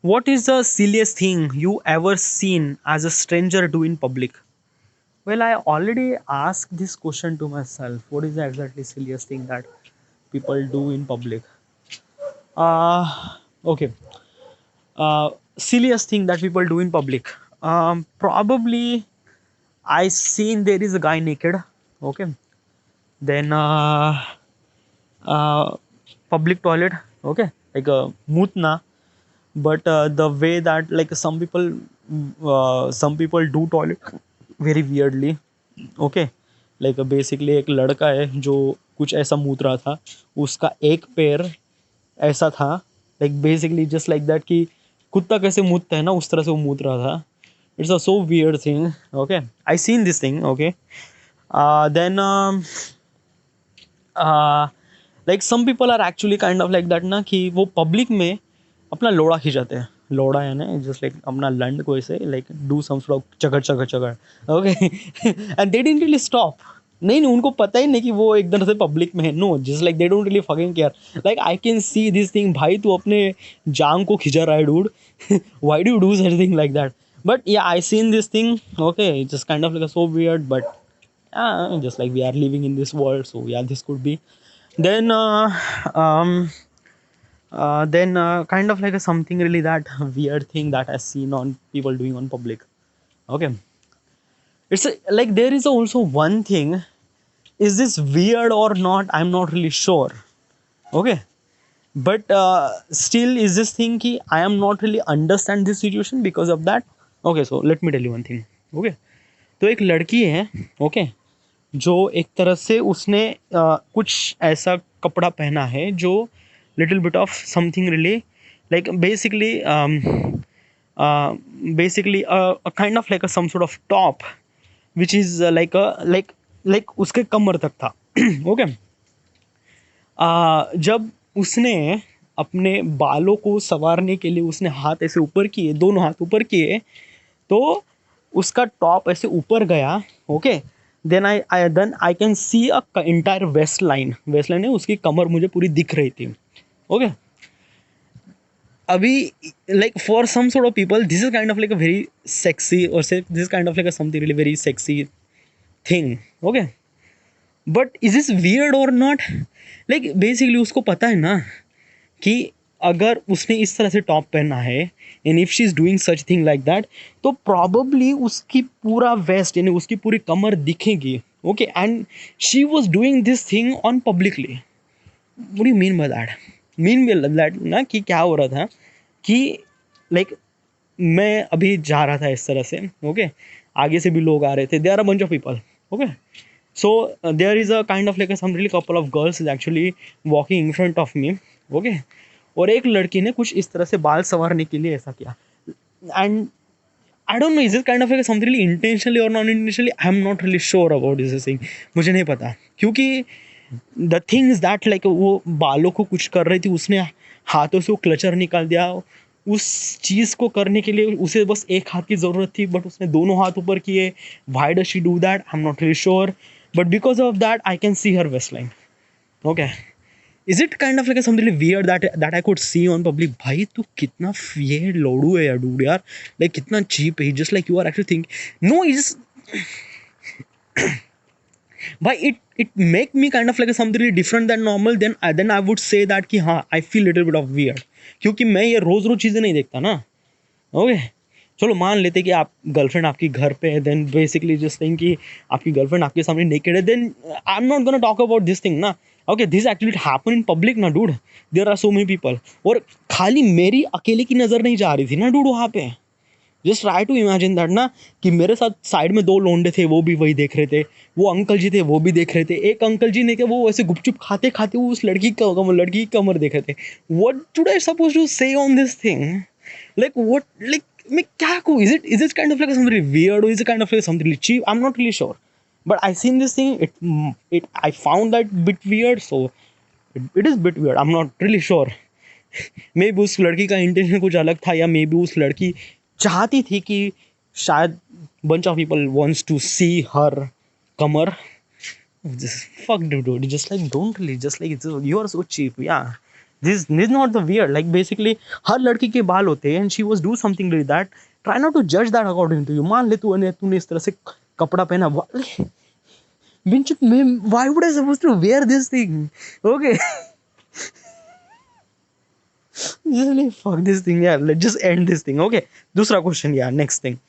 What is the silliest thing you ever seen as a stranger do in public? Well, I already asked this question to myself. What is the exactly silliest thing that people do in public? Okay. Silliest thing that people do in public. Probably I seen there is a guy naked. Okay. Then uh, public toilet. Okay, like a mutna. But the way that like some people do toilet very weirdly. Okay, like basically एक लड़का है जो कुछ ऐसा मूत रहा था, उसका एक पैर ऐसा था, like basically just like that कि कुत्ता कैसे मूतता है ना, उस तरह से वो मूत रहा था. It's a so weird thing. Okay, I seen this thing. Okay, then like some people are actually kind of like that ना, कि वो पब्लिक में अपना लोड़ा खिंचाते हैं. लोड़ा है ना, जस्ट लाइक अपना लंड को ऐसे like do some sort of चगड़ चगड़ चगड़. Okay, and they didn't really stop. नहीं नहीं, उनको पता ही नहीं कि वो एक तरह से पब्लिक में है. No, just like they don't really fucking care. Like I can see this thing. भाई तू अपने जांग को खिंचा रहा है dude. Why do you do something like that? But yeah, I seen this thing. Okay, just kind of like so weird. But just like we are living in this world, so yeah, this could be. Then um kind of like a something really that weird thing that I've seen on people doing on public. Okay, it's like there is also one thing. Is this weird or not? I'm not really sure. Okay, but still is this thing ki I am not really understand this situation because of that. Okay, so let me tell you one thing. Okay, तो एक लड़की है. Okay, जो एक तरह से उसने कुछ ऐसा कपड़ा पहना है जो little bit of something really like basically kind of like a some sort of top which is like उसके कमर तक था. ओके, जब उसने अपने बालों को संवारने के लिए उसने हाथ ऐसे ऊपर किए, दोनों हाथ ऊपर किए, तो उसका टॉप ऐसे ऊपर गया. Okay, then I can see a entire waistline. Waistline है, उसकी कमर मुझे पूरी दिख रही थी. ओके, अभी like for some sort of people this is kind of like a very sexy, और this is kind of like a something really very sexy thing. Okay, but is this weird or not? Like basically उसको पता है ना कि अगर उसने इस तरह से टॉप पहना है, and if she is doing such thing like that, तो प्रॉबली उसकी पूरा वेस्ट यानी उसकी पूरी कमर दिखेगी. Okay, and she was doing this thing on publicly. What you mean by that? Mean by that ना कि क्या हो रहा था कि लाइक मैं अभी जा रहा था इस तरह से. ओके, आगे से भी लोग आ रहे थे. They are a bunch of people. Okay, so there is a kind of like a some really couple of girls is actually walking in front of me. Okay, और एक लड़की ने कुछ इस तरह से बाल संवारने के लिए ऐसा किया. And I don't know is it kind of like something intentionally or non intentionally. I am not really sure about this thing. मुझे नहीं पता, क्योंकि the thing is that like वो बालों को कुछ कर रही थी, उसने हाथों से वो क्लचर निकाल दिया. उस चीज़ को करने के लिए उसे बस एक हाथ की ज़रूरत थी, बट उसने दोनों हाथ ऊपर किए. Why does she do that? I am not really sure, but because of that I can see her waistline. Okay, is it kind of like something really weird that I could see on public? भाई तू कितना ये लोडू है यार dude यार, like कितना cheap है. Just like you are actually thinking, no, it's भाई it make me kind of like something really different than normal. Then I would say that कि हाँ I feel little bit of weird, क्योंकि मैं ये रोज़ रोज़ चीज़ें नहीं देखता ना. ओके, चलो मान लेते कि आप गर्लफ्रेंड आपकी घर पे है, देन बेसिकली जस्ट थिंक कि आपकी गर्लफ्रेंड आपके सामने नेकेड है, then I am not gonna talk about this thing ना. Okay, this actually happen in public ना dude. There are so many people, और खाली मेरी अकेले की नज़र नहीं जा रही थी ना डूड वहाँ पे. Just try to imagine that ना, कि मेरे साथ साइड में दो लोंडे थे, वो भी वही देख रहे थे. वो अंकल जी थे, वो भी देख रहे थे. एक अंकल जी ने क्या, वो ऐसे गुपचुप खाते खाते वो उस लड़की की कमर देख रहे थे. What should I suppose to say on this thing? Like what, like मैं क्या कहूँ? Is it kind of like something weird, or is it kind of like something really cheap? I'm not really sure, but I seen this thing. It I found that bit weird, so it is bit weird. I'm not really sure. May be उस लड़की का intention कुछ अलग था, या may be उस लड़की चाहती थी कि शायद bunch of people wants to see her Qamar. Just fuck dude, just like don't really, just like you are so cheap. Yeah, This is not the weird. Like basically हर लड़की के बाल होते हैं, and she was do something like that. Try not to judge that according to you. मान ले तूने इस तरह से कपड़ा पहना, why would I supposed to wear this thing? Okay. Fuck this thing, yeah. Let's just end this thing. Okay. दूसरा question, yeah. Next thing.